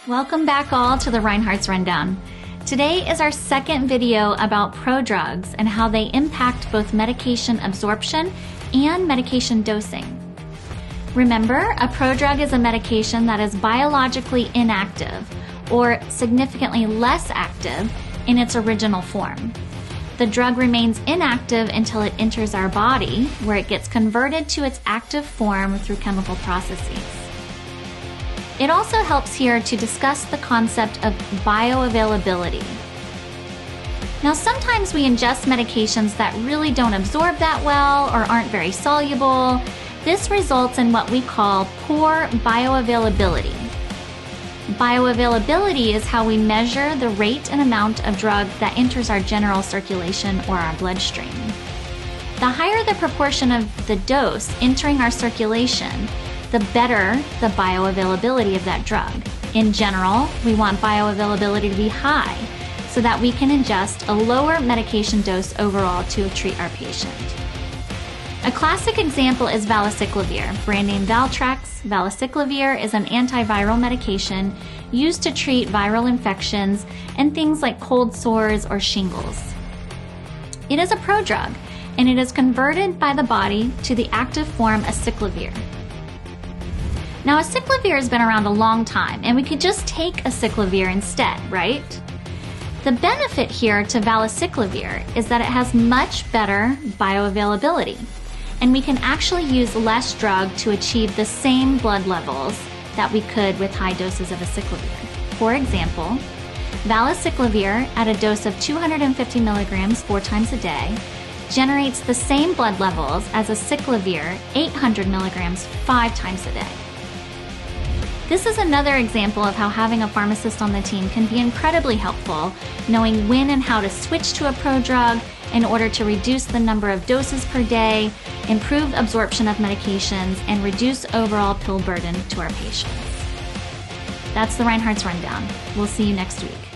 Welcome back all to the Reinhartz Rundown. Today is our second video about prodrugs and how they impact both medication absorption and medication dosing. Remember, a prodrug is a medication that is biologically inactive or significantly less active in its original form. The drug remains inactive until it enters our body, where it gets converted to its active form through chemical processes. It also helps here to discuss the concept of bioavailability. Now, sometimes we ingest medications that really don't absorb that well or aren't very soluble. This results in what we call poor bioavailability. Bioavailability is how we measure the rate and amount of drug that enters our general circulation or our bloodstream. The higher the proportion of the dose entering our circulation, the better the bioavailability of that drug. In general, we want bioavailability to be high so that we can ingest a lower medication dose overall to treat our patient. A classic example is valacyclovir, brand name Valtrex. Valacyclovir is an antiviral medication used to treat viral infections and things like cold sores or shingles. It is a prodrug, and it is converted by the body to the active form acyclovir. Now, acyclovir has been around a long time, and we could just take acyclovir instead, right? The benefit here to valacyclovir is that it has much better bioavailability, and we can actually use less drug to achieve the same blood levels that we could with high doses of acyclovir. For example, valacyclovir at a dose of 250 milligrams 4 times a day generates the same blood levels as acyclovir 800 milligrams 5 times a day. This is another example of how having a pharmacist on the team can be incredibly helpful, knowing when and how to switch to a prodrug in order to reduce the number of doses per day, improve absorption of medications, and reduce overall pill burden to our patients. That's the Reinhartz Rundown. We'll see you next week.